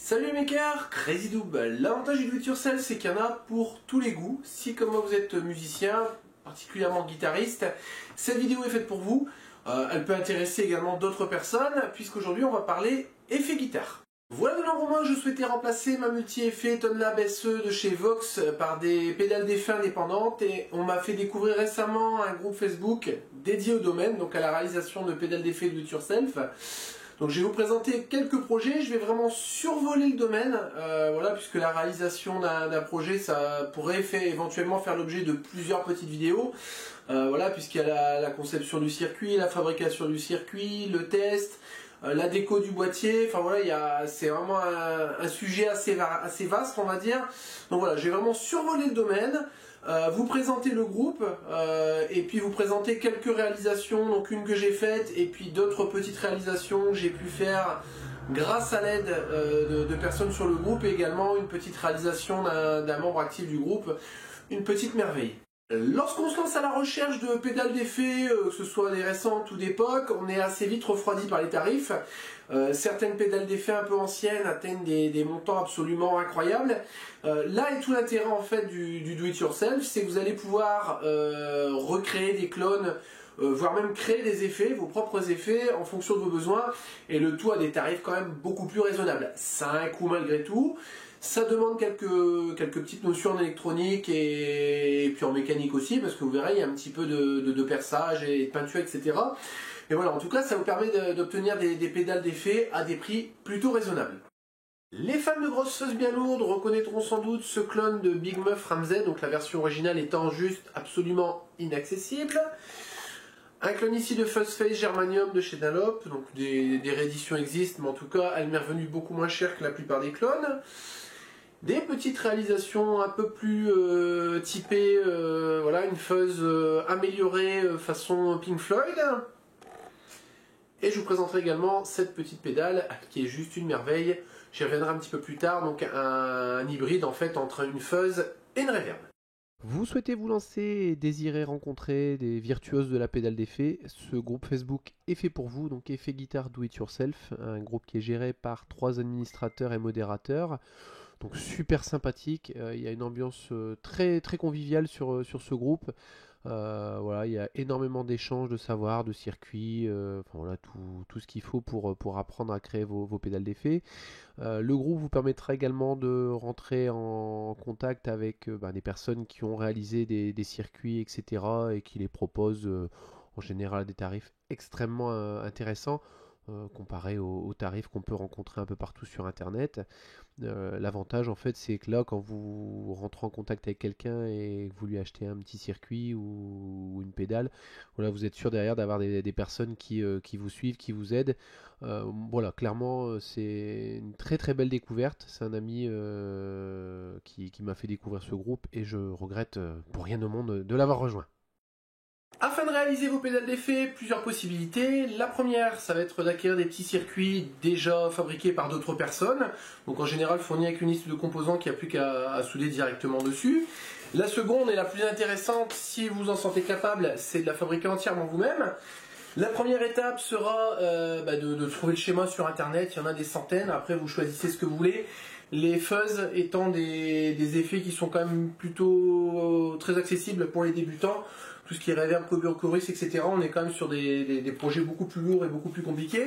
Salut les makers, Crazy Double. L'avantage du do it yourself, c'est qu'il y en a pour tous les goûts. Si comme moi vous êtes musicien, particulièrement guitariste, cette vidéo est faite pour vous. Elle peut intéresser également d'autres personnes, puisqu'aujourd'hui on va parler effet guitare. Voilà de l'enroulement, je souhaitais remplacer ma multi-effet ToneLab SE de chez Vox par des pédales d'effet indépendantes et on m'a fait découvrir récemment un groupe Facebook dédié au domaine, donc à la réalisation de pédales d'effet do it yourself. Donc je vais vous présenter quelques projets, je vais vraiment survoler le domaine, voilà, puisque la réalisation d'un projet, ça pourrait éventuellement faire l'objet de plusieurs petites vidéos, voilà, puisqu'il y a la conception du circuit, la fabrication du circuit, le test, la déco du boîtier, enfin voilà, c'est vraiment un sujet assez vaste, on va dire. Donc voilà, j'ai vraiment survolé le domaine. Vous présenter le groupe et puis vous présenter quelques réalisations, donc une que j'ai faite et puis d'autres petites réalisations que j'ai pu faire grâce à l'aide de personnes sur le groupe et également une petite réalisation d'un membre actif du groupe, une petite merveille. Lorsqu'on se lance à la recherche de pédales d'effet, que ce soit des récentes ou d'époque, on est assez vite refroidi par les tarifs. Certaines pédales d'effet un peu anciennes atteignent des montants absolument incroyables. Là est tout l'intérêt en fait du do it yourself, c'est que vous allez pouvoir recréer des clones, voire même créer des effets, vos propres effets en fonction de vos besoins, et le tout à des tarifs quand même beaucoup plus raisonnables. Ça a un coût malgré tout. Ça demande quelques petites notions en électronique et puis en mécanique aussi, parce que vous verrez, il y a un petit peu de perçage et de peinture, etc. Et voilà, en tout cas, ça vous permet d'obtenir des pédales d'effet à des prix plutôt raisonnables. Les fans de grosses fuzz bien lourdes reconnaîtront sans doute ce clone de Big Muff Ramsey, donc la version originale étant juste absolument inaccessible. Un clone ici de Fuzz Face Germanium de chez Dunlop, donc des rééditions existent, mais en tout cas, elle m'est revenue beaucoup moins cher que la plupart des clones. Des petites réalisations un peu plus typées, voilà, une fuzz améliorée façon Pink Floyd. Et je vous présenterai également cette petite pédale qui est juste une merveille. J'y reviendrai un petit peu plus tard, donc un hybride en fait entre une fuzz et une reverb. Vous souhaitez vous lancer et désirez rencontrer des virtuoses de la pédale d'effet, ce groupe Facebook est fait pour vous, donc Effet Guitare Do It Yourself, un groupe qui est géré par 3 administrateurs et modérateurs, donc super sympathique, il y a une ambiance très conviviale sur ce groupe. Voilà, il y a énormément d'échanges de savoir, de circuits, enfin voilà, tout ce qu'il faut pour apprendre à créer vos pédales d'effet. Le groupe vous permettra également de rentrer en contact avec des personnes qui ont réalisé des circuits, etc. et qui les proposent en général à des tarifs extrêmement intéressants. Comparé aux tarifs qu'on peut rencontrer un peu partout sur internet. L'avantage en fait c'est que là quand vous rentrez en contact avec quelqu'un et que vous lui achetez un petit circuit ou une pédale, voilà, vous êtes sûr derrière d'avoir des personnes qui vous suivent, qui vous aident. Voilà, clairement c'est une très belle découverte. C'est un ami qui m'a fait découvrir ce groupe et je regrette pour rien au monde de l'avoir rejoint. Afin de réaliser vos pédales d'effet, plusieurs possibilités. La première, ça va être d'acquérir des petits circuits déjà fabriqués par d'autres personnes, donc en général fournis avec une liste de composants qu'il n'y a plus qu'à souder directement dessus. La seconde et la plus intéressante, si vous en sentez capable, c'est de la fabriquer entièrement vous-même. La première étape sera de trouver le schéma sur internet, il y en a des centaines, après vous choisissez ce que vous voulez. Les fuzz étant des effets qui sont quand même plutôt très accessibles pour les débutants, tout ce qui est reverb, chorus, etc. On est quand même sur des projets beaucoup plus lourds et beaucoup plus compliqués.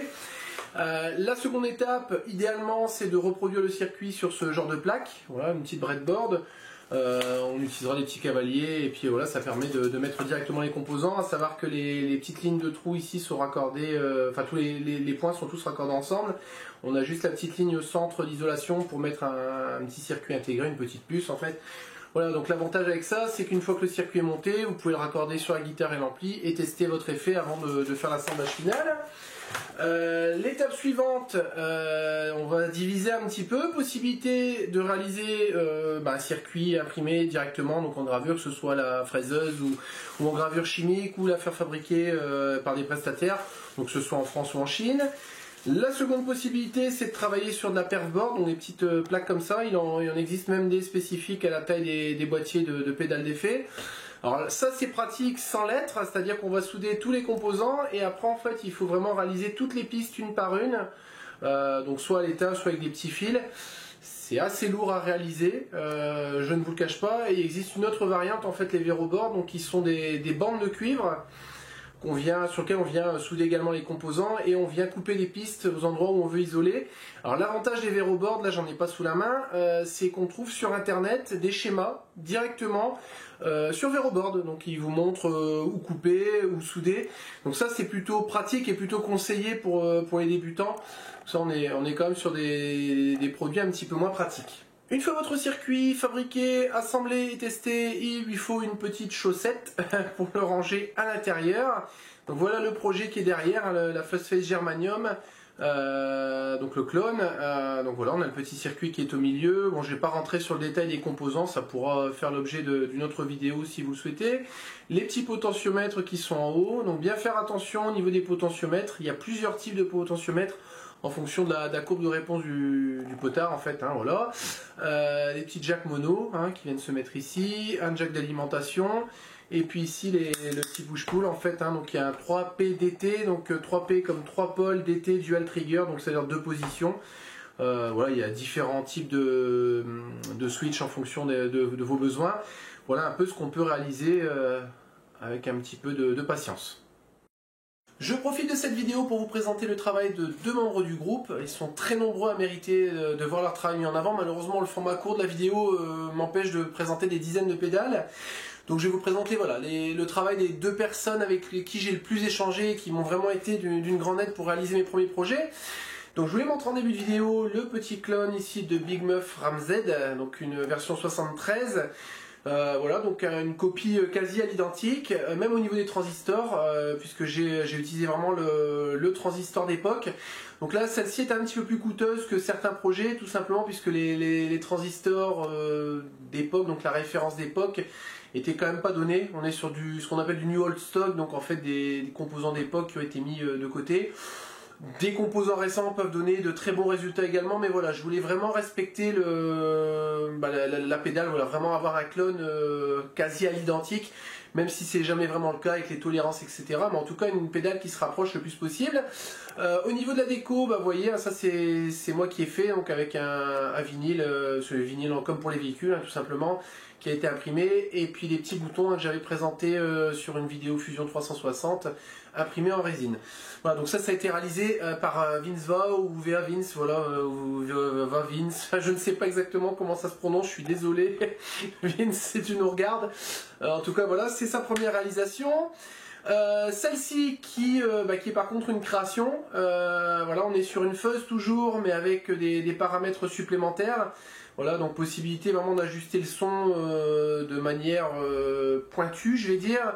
La seconde étape, idéalement, c'est de reproduire le circuit sur ce genre de plaque, voilà, une petite breadboard. On utilisera des petits cavaliers et puis voilà, ça permet de mettre directement les composants, à savoir que les petites lignes de trous ici sont raccordées, enfin tous les points sont tous raccordés ensemble. On a juste la petite ligne au centre d'isolation pour mettre un petit circuit intégré, une petite puce en fait. Voilà, donc l'avantage avec ça, c'est qu'une fois que le circuit est monté, vous pouvez le raccorder sur la guitare et l'ampli et tester votre effet avant de faire l'assemblage final. L'étape suivante, on va diviser un petit peu. Possibilité de réaliser un circuit imprimé directement, donc en gravure, que ce soit la fraiseuse ou en gravure chimique, ou la faire fabriquer par des prestataires, donc que ce soit en France ou en Chine. La seconde possibilité, c'est de travailler sur de la perfboard, donc des petites plaques comme ça. Il en existe même des spécifiques à la taille des boîtiers de pédales d'effet. Alors ça c'est pratique sans lettres, c'est-à-dire qu'on va souder tous les composants et après en fait il faut vraiment réaliser toutes les pistes une par une donc soit à l'étain, soit avec des petits fils. C'est assez lourd à réaliser, je ne vous le cache pas. Et il existe une autre variante, en fait, les Veroboard, donc qui sont des bandes de cuivre sur lesquelles on vient souder également les composants et on vient couper les pistes aux endroits où on veut isoler. Alors l'avantage des Veroboard, là j'en ai pas sous la main, c'est qu'on trouve sur internet des schémas directement sur Veroboard, donc ils vous montrent où couper, où souder. Donc ça c'est plutôt pratique et plutôt conseillé pour les débutants. Ça on est quand même sur des produits un petit peu moins pratiques. Une fois votre circuit fabriqué, assemblé et testé, il lui faut une petite chaussette pour le ranger à l'intérieur. Donc voilà le projet qui est derrière, la Fuzzface Germanium, donc le clone. Donc voilà, on a le petit circuit qui est au milieu. Bon, je ne vais pas rentrer sur le détail des composants, ça pourra faire l'objet d'une autre vidéo si vous le souhaitez. Les petits potentiomètres qui sont en haut, donc bien faire attention au niveau des potentiomètres. Il y a plusieurs types de potentiomètres en fonction de la courbe de réponse du potard en fait, hein, voilà. Les petits jacks mono qui viennent se mettre ici, un jack d'alimentation, et puis ici le petit push-pull en fait, hein, donc il y a un 3P DT, donc 3P comme 3 pôles DT dual trigger, donc c'est-à-dire 2 positions. Voilà, il y a différents types de switch en fonction de vos besoins. Voilà un peu ce qu'on peut réaliser avec un petit peu de patience. Je profite de cette vidéo pour vous présenter le travail de 2 membres du groupe. Ils sont très nombreux à mériter de voir leur travail mis en avant. Malheureusement, le format court de la vidéo m'empêche de présenter des dizaines de pédales. Donc je vais vous présenter voilà, le travail des 2 personnes avec qui j'ai le plus échangé et qui m'ont vraiment été d'une grande aide pour réaliser mes premiers projets. Donc je vous les montre en début de vidéo le petit clone ici de Big Muff Ramzed, donc une version 73. Voilà, donc une copie quasi à l'identique, même au niveau des transistors, puisque j'ai utilisé vraiment le transistor d'époque. Donc là, celle-ci est un petit peu plus coûteuse que certains projets, tout simplement puisque les transistors d'époque, donc la référence d'époque, était quand même pas donnée. On est sur ce qu'on appelle du New Old Stock, donc en fait des composants d'époque qui ont été mis de côté. Des composants récents peuvent donner de très bons résultats également, mais voilà, je voulais vraiment respecter la pédale, voilà, vraiment avoir un clone quasi à l'identique, même si c'est jamais vraiment le cas avec les tolérances, etc. Mais en tout cas, une pédale qui se rapproche le plus possible. Au niveau de la déco, vous voyez, ça c'est moi qui ai fait, donc avec un vinyle, sur le vinyle comme pour les véhicules, tout simplement, qui a été imprimé, et puis les petits boutons que j'avais présentés sur une vidéo Fusion 360, imprimés en résine. Voilà, donc ça a été réalisé par Vince Va ou VA Vince, voilà, ou Va Vince, je ne sais pas exactement comment ça se prononce, je suis désolé, Vince, si tu nous regardes. En tout cas, voilà, c'est sa première réalisation. Celle-ci qui est par contre une création, voilà, on est sur une fuzz toujours, mais avec des paramètres supplémentaires. Voilà, donc possibilité vraiment d'ajuster le son de manière pointue, je vais dire.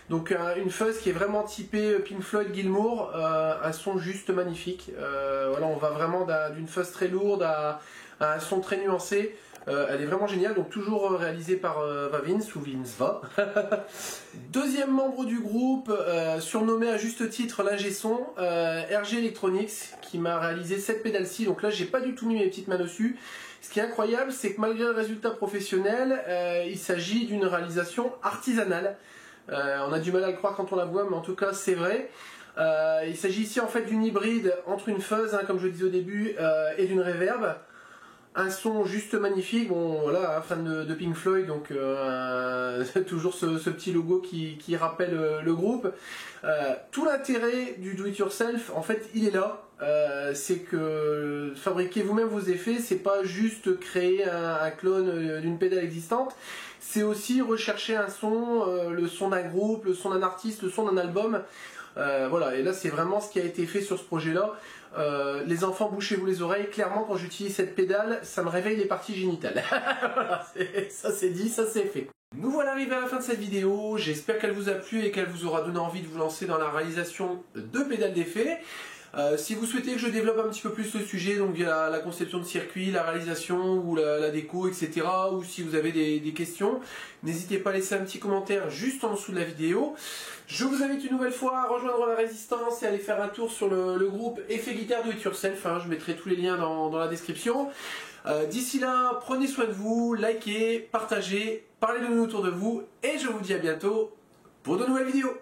Donc une fuzz qui est vraiment typée Pink Floyd Gilmour, un son juste magnifique. Voilà, on va vraiment d'une fuzz très lourde à un son très nuancé. Elle est vraiment géniale, donc toujours réalisée par Va Vince ou Vince Va. Deuxième membre du groupe, surnommé à juste titre l'ingé son, RG Electronics, qui m'a réalisé cette pédale-ci. Donc là, j'ai pas du tout mis mes petites mains dessus. Ce qui est incroyable, c'est que malgré le résultat professionnel, il s'agit d'une réalisation artisanale. On a du mal à le croire quand on la voit, mais en tout cas, c'est vrai. Il s'agit ici en fait d'une hybride entre une fuzz, comme je le disais au début, et d'une reverb. Un son juste magnifique, bon voilà, fan de Pink Floyd, donc toujours ce petit logo qui rappelle le groupe. Tout l'intérêt du do-it-yourself, en fait, il est là. C'est que fabriquer vous-même vos effets, c'est pas juste créer un clone d'une pédale existante, c'est aussi rechercher un son, le son d'un groupe, le son d'un artiste, le son d'un album. Voilà, et là c'est vraiment ce qui a été fait sur ce projet-là. Les enfants, bouchez-vous les oreilles. Clairement, quand j'utilise cette pédale, ça me réveille les parties génitales. Voilà, ça c'est dit, ça c'est fait. Nous voilà arrivés à la fin de cette vidéo. J'espère qu'elle vous a plu et qu'elle vous aura donné envie de vous lancer dans la réalisation de pédales d'effet. Si vous souhaitez que je développe un petit peu plus le sujet, donc via la conception de circuit, la réalisation ou la déco, etc., ou si vous avez des questions, n'hésitez pas à laisser un petit commentaire juste en dessous de la vidéo. Je vous invite une nouvelle fois à rejoindre la Résistance et à aller faire un tour sur le groupe Effet Guitare Do It Yourself. Je mettrai tous les liens dans la description. D'ici là, prenez soin de vous, likez, partagez, parlez de nous autour de vous, et je vous dis à bientôt pour de nouvelles vidéos.